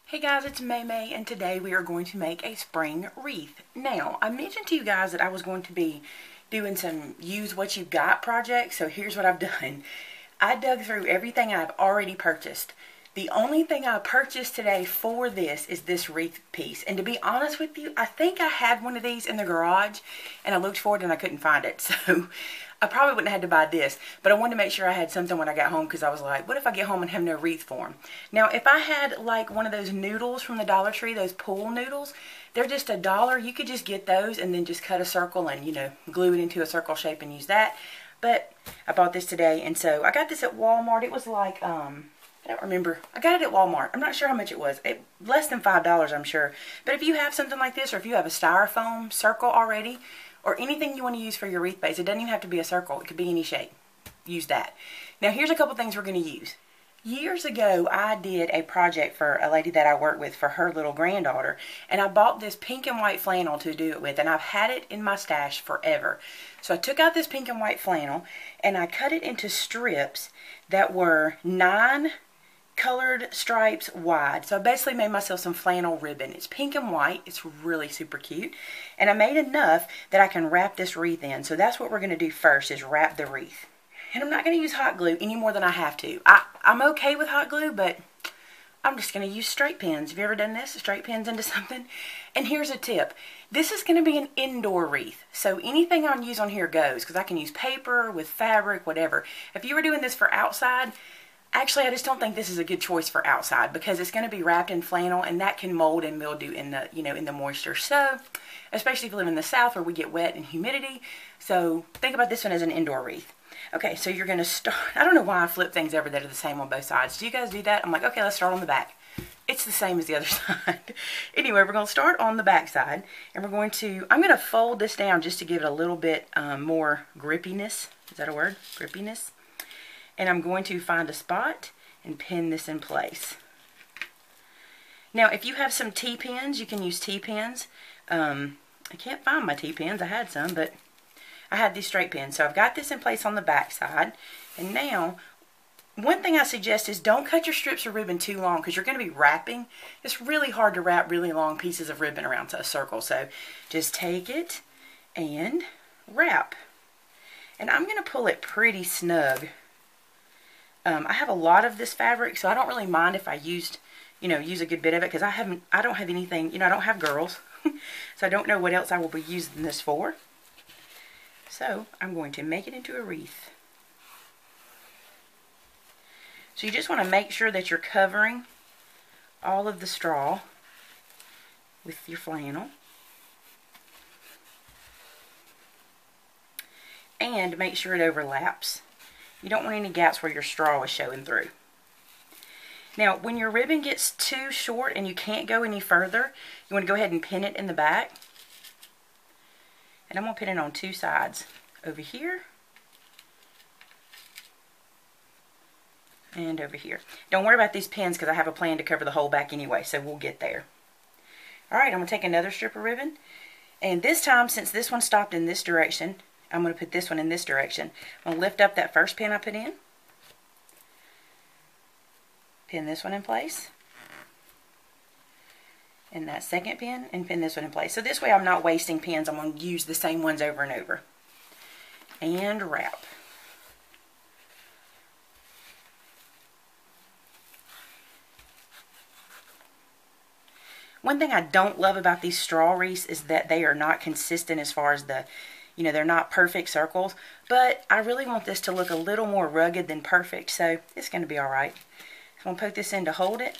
Hey guys, it's Maymay, and today we are going to make a spring wreath. Now, I mentioned to you guys that I was going to be doing some use what you've got projects, so here's what I've done. I dug through everything I've already purchased. The only thing I purchased today for this is this wreath piece, and to be honest with you, I think I had one of these in the garage, and I looked for it and I couldn't find it, so I probably wouldn't have had to buy this, but I wanted to make sure I had something when I got home because I was like, what if I get home and have no wreath form? Now, if I had like one of those noodles from the Dollar Tree, those pool noodles, they're just $1. You could just get those and then just cut a circle and, glue it into a circle shape and use that. But I bought this today, and so I got this at Walmart. It was like, I don't remember. I got it at Walmart. I'm not sure how much it was. Less than $5, I'm sure. But if you have something like this, or if you have a styrofoam circle already, or anything you want to use for your wreath base, it doesn't even have to be a circle. It could be any shape. Use that. Now, here's a couple things we're going to use. Years ago, I did a project for a lady that I work with for her little granddaughter, and I bought this pink and white flannel to do it with, and I've had it in my stash forever. So I took out this pink and white flannel, and I cut it into strips that were 9 colored stripes wide. So I basically made myself some flannel ribbon. It's pink and white. It's really super cute. And I made enough that I can wrap this wreath in. So that's what we're going to do first, is wrap the wreath. And I'm not going to use hot glue any more than I have to. I'm okay with hot glue, but I'm just going to use straight pins. Have you ever done this? Straight pins into something? And here's a tip. This is going to be an indoor wreath. So anything I use on here goes, because I can use paper with fabric, whatever. If you were doing this for outside, actually, I just don't think this is a good choice for outside because it's going to be wrapped in flannel, and that can mold and mildew in the, in the moisture. So, especially if you live in the South where we get wet and humidity. So, think about this one as an indoor wreath. Okay, so you're going to start. I don't know why I flip things over that are the same on both sides. Do you guys do that? I'm like, okay, let's start on the back. It's the same as the other side. Anyway, we're going to start on the back side, and I'm going to fold this down just to give it a little bit more grippiness. Is that a word? Grippiness. And I'm going to find a spot and pin this in place. Now, if you have some T-pins, you can use T-pins. I can't find my T-pins. I had some, but I had these straight pins. So I've got this in place on the back side. And now, one thing I suggest is don't cut your strips of ribbon too long because you're going to be wrapping. It's really hard to wrap really long pieces of ribbon around a circle. So just take it and wrap. And I'm going to pull it pretty snug. I have a lot of this fabric, so I don't really mind if I use a good bit of it because I don't have anything, I don't have girls, so I don't know what else I will be using this for. So I'm going to make it into a wreath. So you just want to make sure that you're covering all of the straw with your flannel. And make sure it overlaps. You don't want any gaps where your straw is showing through. Now, when your ribbon gets too short and you can't go any further, you want to go ahead and pin it in the back. And I'm going to pin it on 2 sides. Over here. And over here. Don't worry about these pins because I have a plan to cover the whole back anyway, so we'll get there. Alright, I'm going to take another strip of ribbon. And this time, since this one stopped in this direction, I'm going to put this one in this direction. I'm going to lift up that first pin I put in. Pin this one in place. And that second pin, and pin this one in place. So this way I'm not wasting pins. I'm going to use the same ones over and over. And wrap. One thing I don't love about these straw wreaths is that they are not consistent as far as the they're not perfect circles, but I really want this to look a little more rugged than perfect, so it's going to be alright. So I'm going to poke this in to hold it,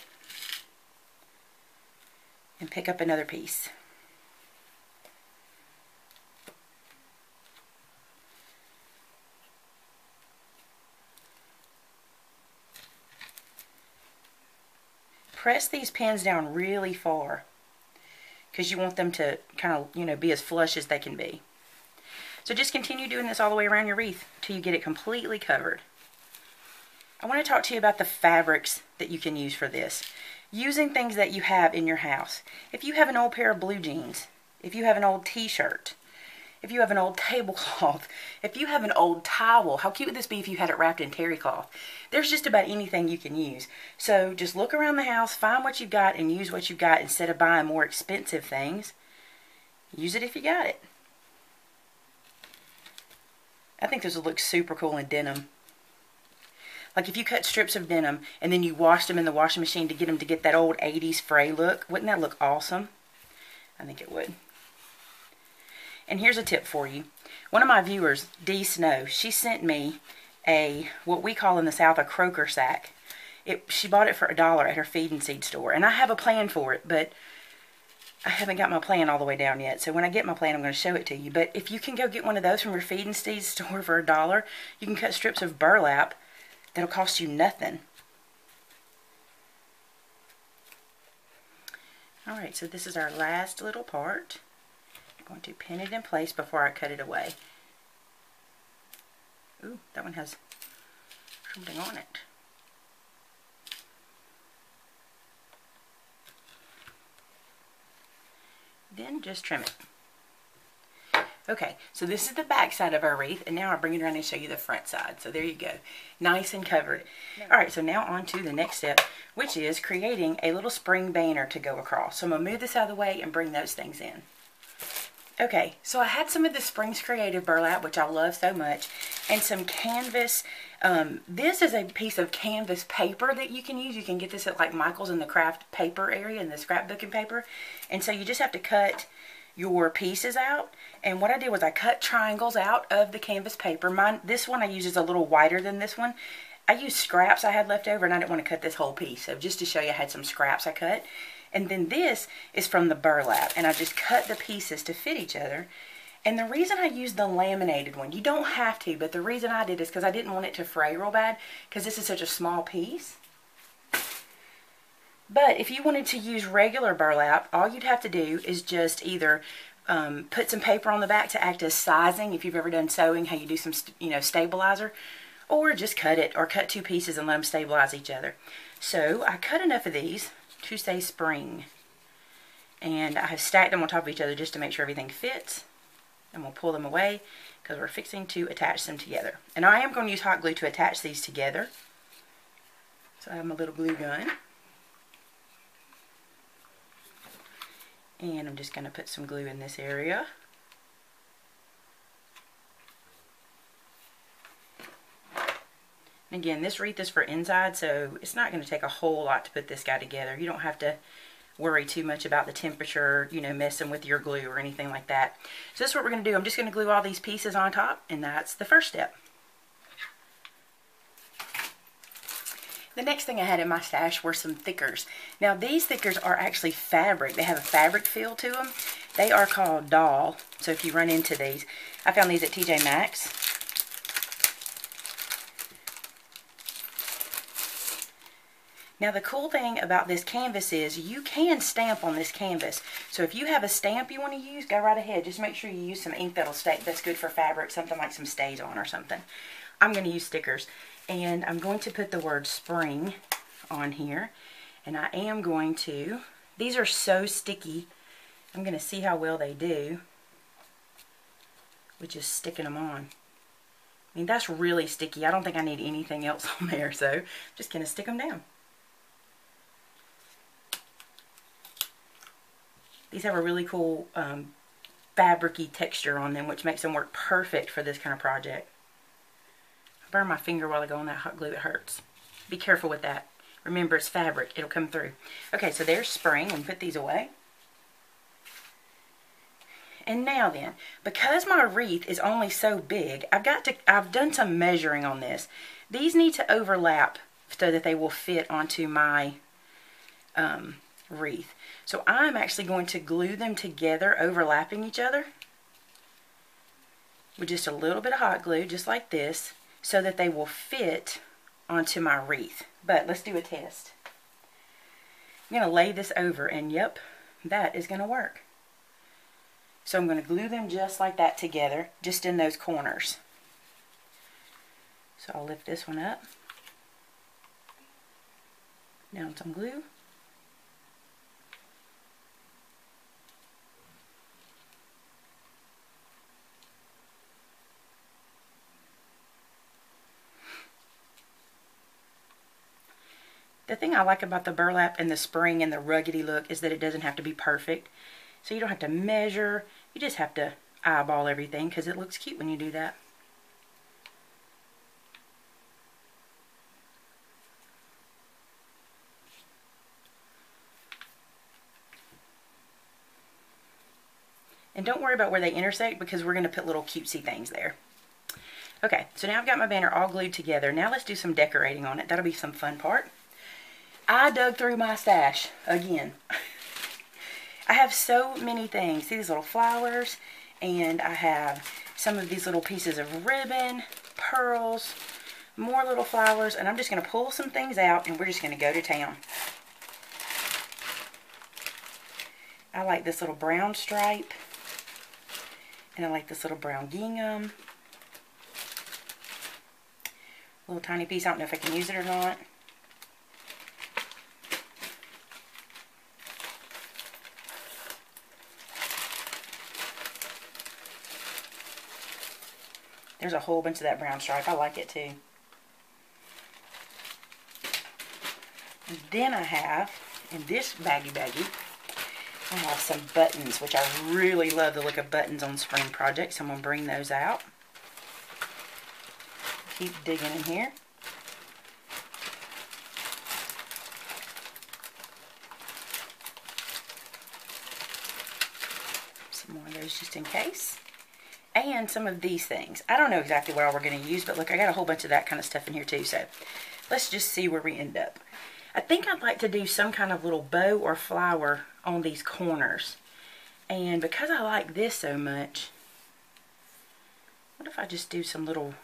and pick up another piece. Press these pins down really far, because you want them to kind of, be as flush as they can be. So just continue doing this all the way around your wreath until you get it completely covered. I want to talk to you about the fabrics that you can use for this. Using things that you have in your house. If you have an old pair of blue jeans, if you have an old t-shirt, if you have an old tablecloth, if you have an old towel. How cute would this be if you had it wrapped in terry cloth? There's just about anything you can use. So just look around the house, find what you've got, and use what you've got instead of buying more expensive things. Use it if you got it. I think this would look super cool in denim. Like if you cut strips of denim and then you washed them in the washing machine to get them to get that old 80s fray look. Wouldn't that look awesome? I think it would. And here's a tip for you. One of my viewers, Dee Snow, she sent me what we call in the South a croaker sack. She bought it for $1 at her feed and seed store. And I have a plan for it, but I haven't got my plan all the way down yet. So when I get my plan, I'm going to show it to you. But if you can go get one of those from your feed and seed store for $1, you can cut strips of burlap that'll cost you nothing. Alright, so this is our last little part. I'm going to pin it in place before I cut it away. Ooh, that one has something on it. Then just trim it. Okay, so this is the back side of our wreath, and now I'll bring it around and show you the front side. So there you go, nice and covered. Alright, so now on to the next step, which is creating a little spring banner to go across. So I'm going to move this out of the way and bring those things in. Okay, so I had some of the Springs Creative burlap, which I love so much, and some canvas. This is a piece of canvas paper that you can use. You can get this at like Michael's in the craft paper area, in the scrapbooking paper. And so you just have to cut your pieces out. And what I did was I cut triangles out of the canvas paper. This one I use is a little wider than this one. I used scraps I had left over, and I didn't want to cut this whole piece. So just to show you, I had some scraps I cut. And then this is from the burlap, and I just cut the pieces to fit each other. And the reason I used the laminated one, you don't have to, but the reason I did is because I didn't want it to fray real bad, because this is such a small piece. But if you wanted to use regular burlap, all you'd have to do is just either put some paper on the back to act as sizing, if you've ever done sewing, how you do some stabilizer, or just cut it, or cut two pieces and let them stabilize each other. So I cut enough of these to say spring, and I have stacked them on top of each other just to make sure everything fits. And we'll pull them away because we're fixing to attach them together. And I am going to use hot glue to attach these together. So I have my little glue gun. And I'm just going to put some glue in this area. And again, this wreath is for inside, so it's not going to take a whole lot to put this guy together. You don't have to worry too much about the temperature, messing with your glue or anything like that. So this is what we're going to do. I'm just going to glue all these pieces on top, and that's the first step. The next thing I had in my stash were some thickers. Now these thickers are actually fabric. They have a fabric feel to them. They are called doll. So if you run into these, I found these at TJ Maxx. Now the cool thing about this canvas is you can stamp on this canvas. So if you have a stamp you want to use, go right ahead. Just make sure you use some ink that'll stay, that's good for fabric, something like some stays on or something. I'm going to use stickers. And I'm going to put the word spring on here. And I am going to, these are so sticky, I'm going to see how well they do with just sticking them on. I mean, that's really sticky. I don't think I need anything else on there, so I'm just going to stick them down. These have a really cool fabric-y texture on them, which makes them work perfect for this kind of project. I burn my finger while I go on that hot glue. It hurts. Be careful with that. Remember, it's fabric. It'll come through. Okay, so there's spring, and put these away. And now then, because my wreath is only so big, I've done some measuring on this. These need to overlap so that they will fit onto my wreath. So I'm actually going to glue them together, overlapping each other, with just a little bit of hot glue, just like this, so that they will fit onto my wreath. But let's do a test. I'm going to lay this over, and yep, that is going to work. So I'm going to glue them just like that together, just in those corners. So I'll lift this one up. Down some glue. The thing I like about the burlap and the spring and the ruggedy look is that it doesn't have to be perfect. So you don't have to measure. You just have to eyeball everything because it looks cute when you do that. And don't worry about where they intersect because we're going to put little cutesy things there. Okay, so now I've got my banner all glued together. Now let's do some decorating on it. That'll be some fun part. I dug through my stash again. I have so many things. See these little flowers, and I have some of these little pieces of ribbon, pearls, more little flowers, and I'm just going to pull some things out and we're just going to go to town. I like this little brown stripe, and I like this little brown gingham. Little tiny piece. I don't know if I can use it or not. There's a whole bunch of that brown stripe. I like it too. And then I have, in this baggie, I have some buttons, which I really love the look of buttons on spring projects. So I'm going to bring those out. Keep digging in here. Some more of those just in case. And some of these things. I don't know exactly what all we're going to use, but look, I got a whole bunch of that kind of stuff in here too. So let's just see where we end up. I think I'd like to do some kind of little bow or flower on these corners. And because I like this so much, what if I just do some little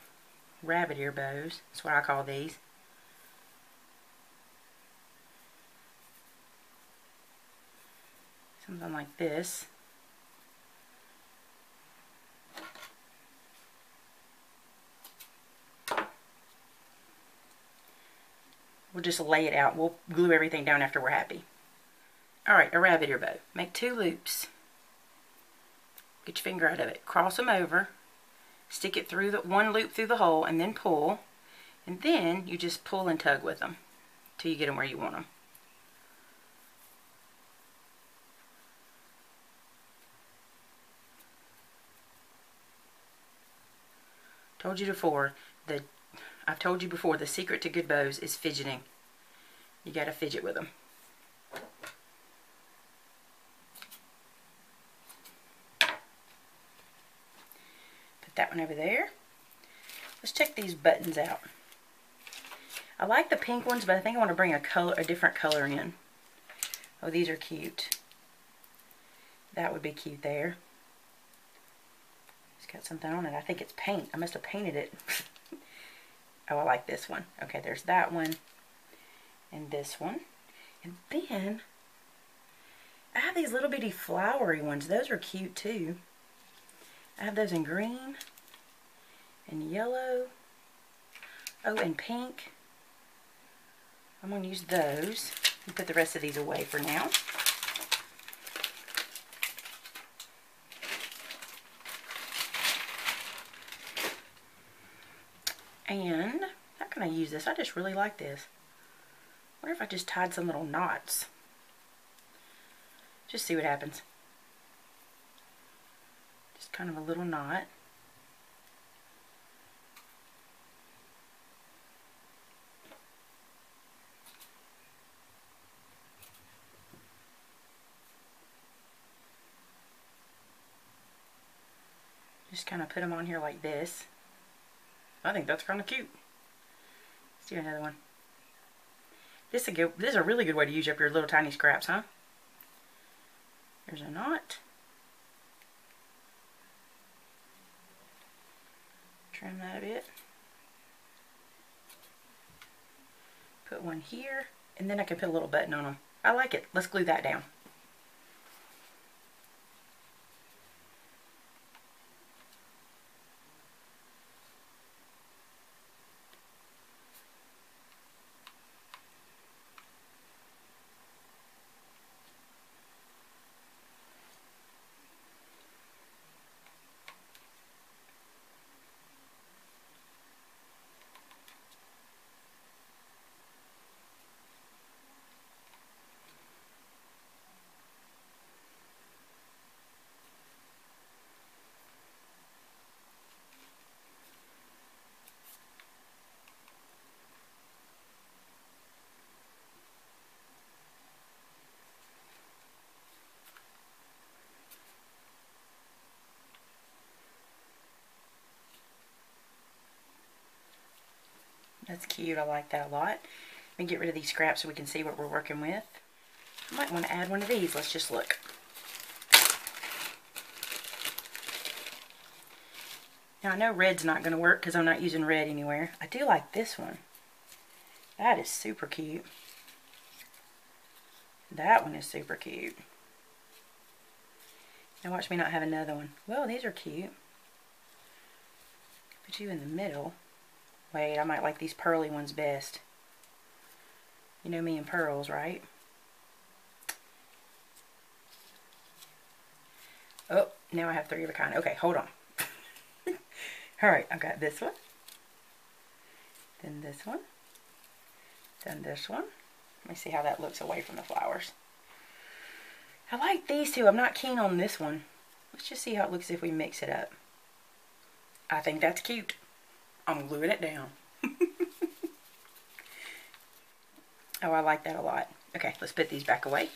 rabbit ear bows? That's what I call these. Something like this. We'll just lay it out. We'll glue everything down after we're happy. Alright, a rabbit ear bow. Make 2 loops. Get your finger out of it. Cross them over. Stick it through the one loop through the hole and then pull. And then you just pull and tug with them till you get them where you want them. I've told you before, the secret to good bows is fidgeting. You got to fidget with them. Put that one over there. Let's check these buttons out. I like the pink ones, but I think I want to bring a different color in. Oh, these are cute. That would be cute there. It's got something on it. I think it's paint. I must have painted it. Oh, I like this one. Okay, there's that one. And this one. And then, I have these little bitty flowery ones. Those are cute too. I have those in green. And yellow. Oh, and pink. I'm going to use those. And put the rest of these away for now. And how can I use this? I just really like this. I wonder if I just tied some little knots. Just see what happens. Just kind of a little knot. Just kind of put them on here like this. I think that's kind of cute. Let's do another one. This is a really good way to use up your little tiny scraps, huh? There's a knot. Trim that a bit. Put one here, and then I can put a little button on them. I like it. Let's glue that down. That's cute. I like that a lot. Let me get rid of these scraps so we can see what we're working with. I might want to add one of these. Let's just look. Now I know red's not going to work because I'm not using red anywhere. I do like this one. That is super cute. That one is super cute. Now watch me not have another one. Well, these are cute. Put you in the middle. Wait, I might like these pearly ones best. You know me and pearls, right? Oh, now I have 3 of a kind. Okay, hold on. Alright, I've got this one. Then this one. Then this one. Let me see how that looks away from the flowers. I like these two. I'm not keen on this one. Let's just see how it looks if we mix it up. I think that's cute. I'm gluing it down. Oh, I like that a lot. Okay, let's put these back away.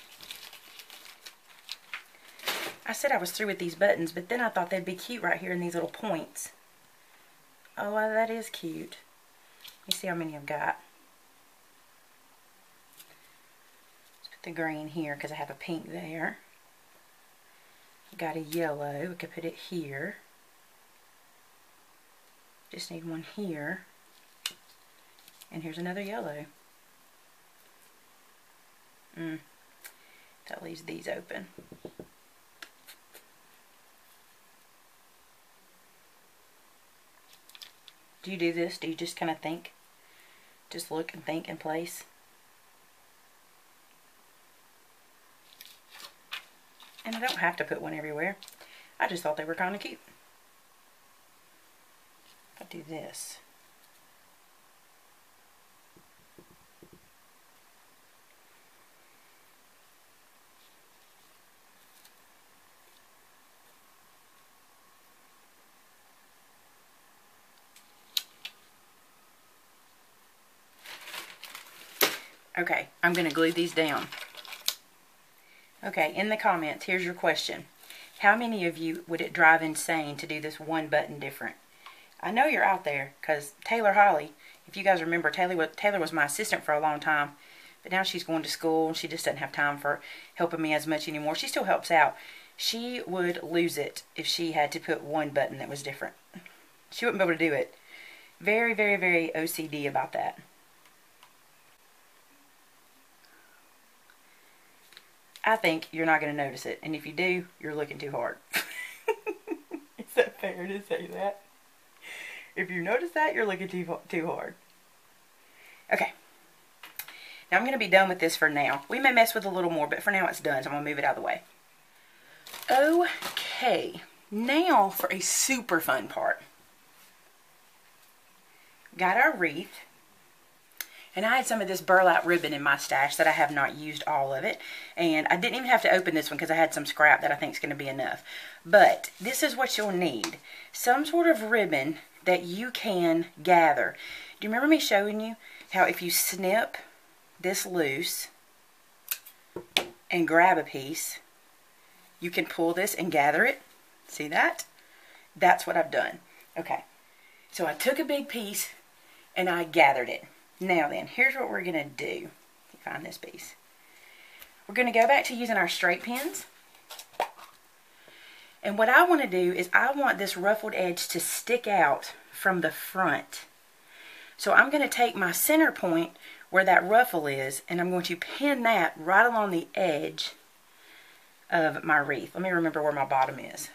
I said I was through with these buttons, but then I thought they'd be cute right here in these little points. Oh, well, that is cute. Let me see how many I've got. Let's put the green here because I have a pink there. I've got a yellow. We could put it here. Just need one here. And here's another yellow. That leaves these open. Do you do this? Do you just kind of think? Just look and think and place? And I don't have to put one everywhere. I just thought they were kind of cute. I'll do this. Okay, I'm going to glue these down. Okay, in the comments, here's your question. How many of you would it drive insane to do this one button different? I know you're out there, because Taylor Holly, if you guys remember, Taylor was my assistant for a long time, but now she's going to school, and she just doesn't have time for helping me as much anymore. She still helps out. She would lose it if she had to put one button that was different. She wouldn't be able to do it. Very, very, very OCD about that. I think you're not going to notice it, and if you do, you're looking too hard. Is that fair to say that? If you notice that, you're looking too hard. Okay. Now I'm going to be done with this for now. We may mess with a little more, but for now it's done, so I'm going to move it out of the way. Okay. Now for a super fun part. Got our wreath. And I had some of this burlap ribbon in my stash that I have not used all of it. And I didn't even have to open this one because I had some scrap that I think is going to be enough. But this is what you'll need. Some sort of ribbon that you can gather. Do you remember me showing you how if you snip this loose and grab a piece, you can pull this and gather it? See that? That's what I've done. Okay. So I took a big piece and I gathered it. Now then, here's what we're going to do. Find this piece. We're going to go back to using our straight pins. And what I want to do is I want this ruffled edge to stick out from the front. So I'm going to take my center point where that ruffle is and I'm going to pin that right along the edge of my wreath. Let me remember where my bottom is.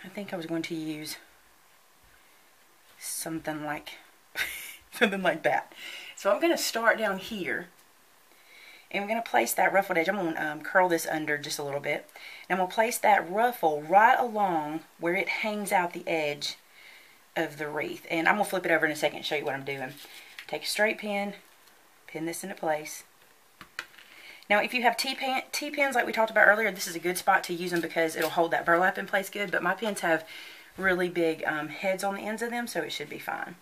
I think I was going to use something like that. So I'm going to start down here and I'm going to place that ruffled edge. I'm going to curl this under just a little bit. And I'm going to place that ruffle right along where it hangs out the edge of the wreath. And I'm going to flip it over in a second and show you what I'm doing. Take a straight pin, pin this into place. Now if you have T-pins like we talked about earlier, this is a good spot to use them because it'll hold that burlap in place good. But my pins have really big heads on the ends of them, so it should be fine.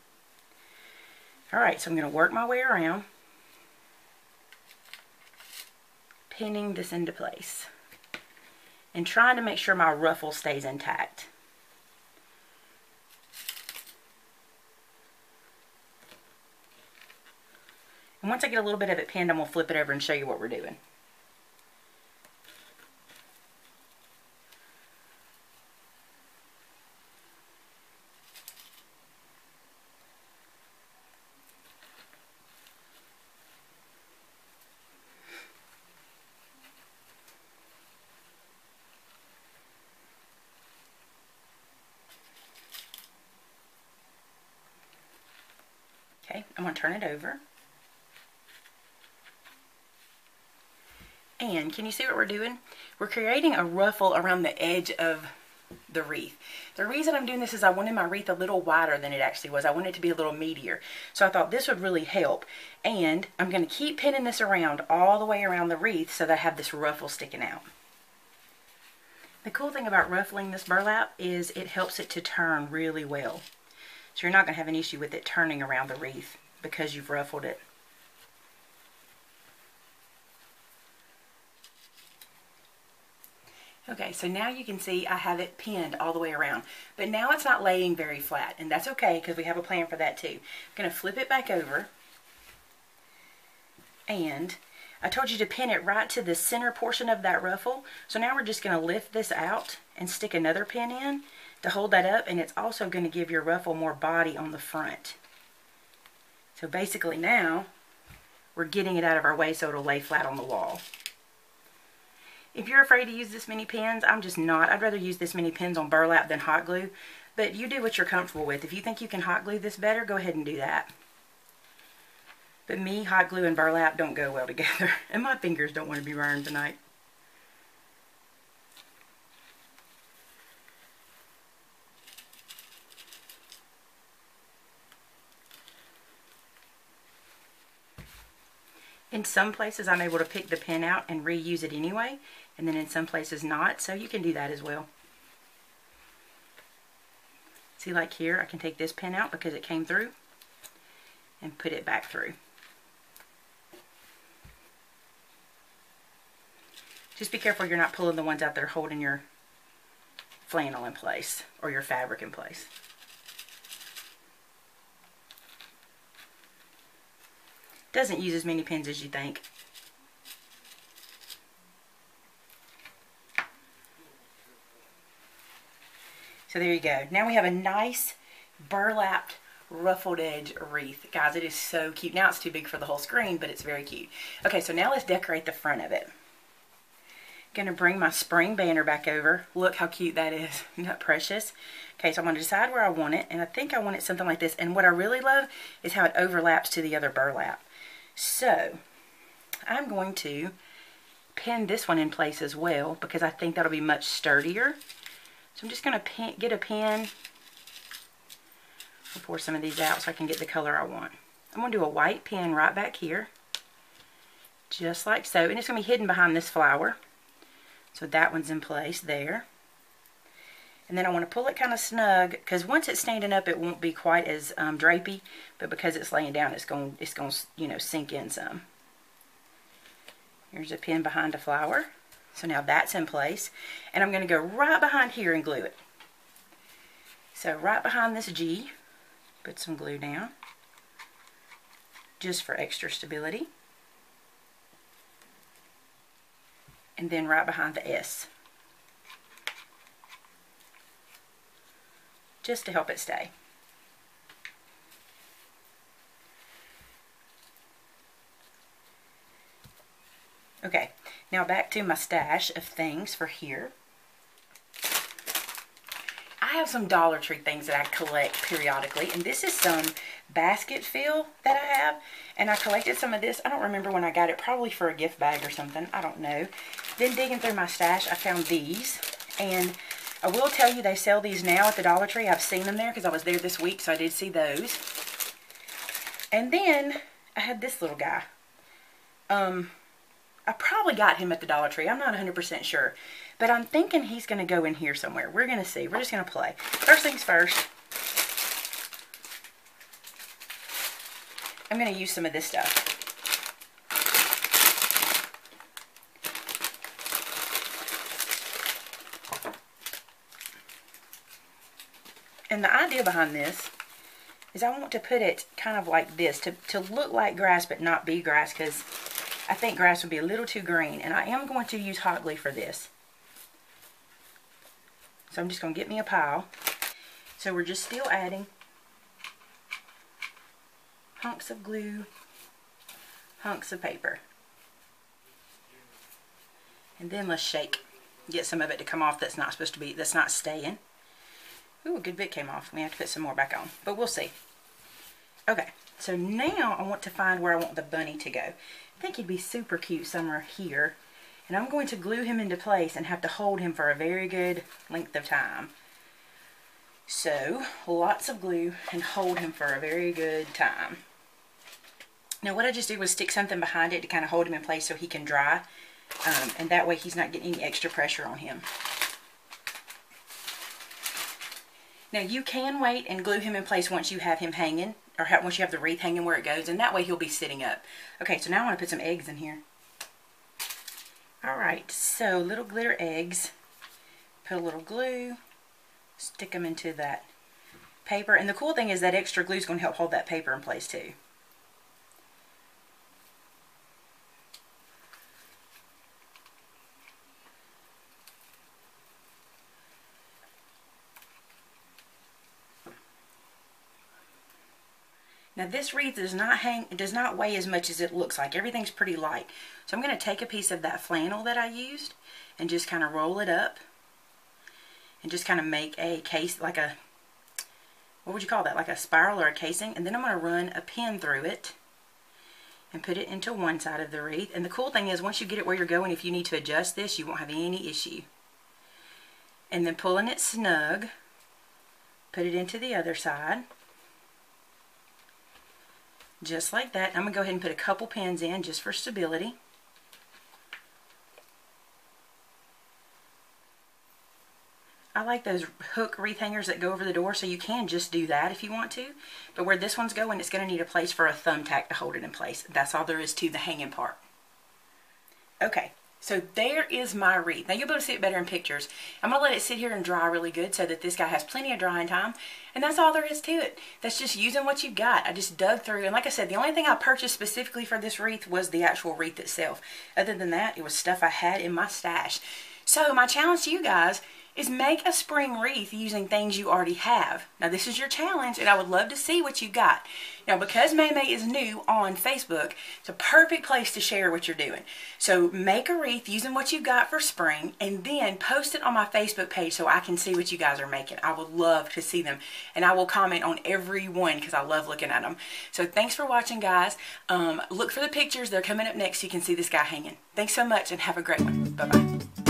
Alright, so I'm going to work my way around, pinning this into place and trying to make sure my ruffle stays intact. And once I get a little bit of it pinned, I'm going to flip it over and show you what we're doing. Okay, I'm going to turn it over. And can you see what we're doing? We're creating a ruffle around the edge of the wreath. The reason I'm doing this is I wanted my wreath a little wider than it actually was. I wanted it to be a little meatier. So I thought this would really help. And I'm going to keep pinning this around all the way around the wreath so that I have this ruffle sticking out. The cool thing about ruffling this burlap is it helps it to turn really well. So you're not going to have an issue with it turning around the wreath because you've ruffled it. Okay, so now you can see I have it pinned all the way around. But now it's not laying very flat, and that's okay because we have a plan for that too. I'm going to flip it back over. And I told you to pin it right to the center portion of that ruffle. So now we're just going to lift this out and stick another pin in to hold that up, and it's also going to give your ruffle more body on the front. So basically now we're getting it out of our way so it'll lay flat on the wall. If you're afraid to use this many pins, I'm just not. I'd rather use this many pins on burlap than hot glue, but you do what you're comfortable with. If you think you can hot glue this better, go ahead and do that. But me, hot glue and burlap don't go well together, and my fingers don't want to be burned tonight. In some places I'm able to pick the pin out and reuse it anyway, and then in some places not, so you can do that as well. See, like here, I can take this pin out because it came through and put it back through. Just be careful you're not pulling the ones out that are holding your flannel in place or your fabric in place. Doesn't use as many pins as you think. So there you go. Now we have a nice burlapped ruffled edge wreath. Guys, it is so cute. Now it's too big for the whole screen, but it's very cute. Okay, so now let's decorate the front of it. Gonna bring my spring banner back over. Look how cute that is. Isn't that precious? Okay, so I'm gonna decide where I want it, and I think I want it something like this. And what I really love is how it overlaps to the other burlap. So I'm going to pin this one in place as well because I think that'll be much sturdier. So I'm just going to get a pin. I'll pour some of these out so I can get the color I want. I'm going to do a white pin right back here, just like so. And it's going to be hidden behind this flower. So that one's in place there. And then I want to pull it kind of snug because once it's standing up, it won't be quite as drapey. But because it's laying down, it's going you know, sink in some. Here's a pin behind a flower. So now that's in place. And I'm going to go right behind here and glue it. So right behind this G, put some glue down. Just for extra stability. And then right behind the S. Just to help it stay. Okay, now back to my stash of things for here. I have some Dollar Tree things that I collect periodically, and this is some basket fill that I have, and I collected some of this. I don't remember when I got it, probably for a gift bag or something, I don't know. Then digging through my stash, I found these, and I will tell you they sell these now at the Dollar Tree. I've seen them there because I was there this week, so I did see those. And then I had this little guy. I probably got him at the Dollar Tree. I'm not 100% sure. But I'm thinking he's going to go in here somewhere. We're going to see. We're just going to play. First things first. I'm going to use some of this stuff. And the idea behind this is I want to put it kind of like this to look like grass but not be grass, because I think grass would be a little too green. And I am going to use hot glue for this. So I'm just going to get me a pile. So we're just still adding hunks of glue, hunks of paper. And then let's shake. Get some of it to come off that's not supposed to be, that's not staying. Ooh, a good bit came off. We have to put some more back on, but we'll see. Okay, so now I want to find where I want the bunny to go. I think he'd be super cute somewhere here. And I'm going to glue him into place and have to hold him for a very good length of time. So, lots of glue and hold him for a very good time. Now what I just did was stick something behind it to kind of hold him in place so he can dry. And that way he's not getting any extra pressure on him. Now you can wait and glue him in place once you have him hanging, or once you have the wreath hanging where it goes, and that way he'll be sitting up. Okay, so now I want to put some eggs in here. Alright, so little glitter eggs. Put a little glue, stick them into that paper, and the cool thing is that extra glue is going to help hold that paper in place too. Now this wreath does not weigh as much as it looks like. Everything's pretty light. So I'm going to take a piece of that flannel that I used and just kind of roll it up and just kind of make a case, like a, what would you call that? Like a spiral or a casing. And then I'm going to run a pin through it and put it into one side of the wreath. And the cool thing is once you get it where you're going, if you need to adjust this, you won't have any issue. And then pulling it snug, put it into the other side. Just like that. I'm going to go ahead and put a couple pins in just for stability. I like those hook wreath hangers that go over the door, so you can just do that if you want to. But where this one's going, it's going to need a place for a thumbtack to hold it in place. That's all there is to the hanging part. Okay. So there is my wreath. Now you'll be able to see it better in pictures. I'm going to let it sit here and dry really good so that this guy has plenty of drying time. And that's all there is to it. That's just using what you've got. I just dug through. And like I said, the only thing I purchased specifically for this wreath was the actual wreath itself. Other than that, it was stuff I had in my stash. So my challenge to you guys is make a spring wreath using things you already have. Now this is your challenge and I would love to see what you got. Now because Maymay is new on Facebook, it's a perfect place to share what you're doing. So make a wreath using what you got for spring and then post it on my Facebook page so I can see what you guys are making. I would love to see them and I will comment on every one because I love looking at them. So thanks for watching guys. Look for the pictures. They're coming up next so you can see this guy hanging. Thanks so much and have a great one. Bye-bye.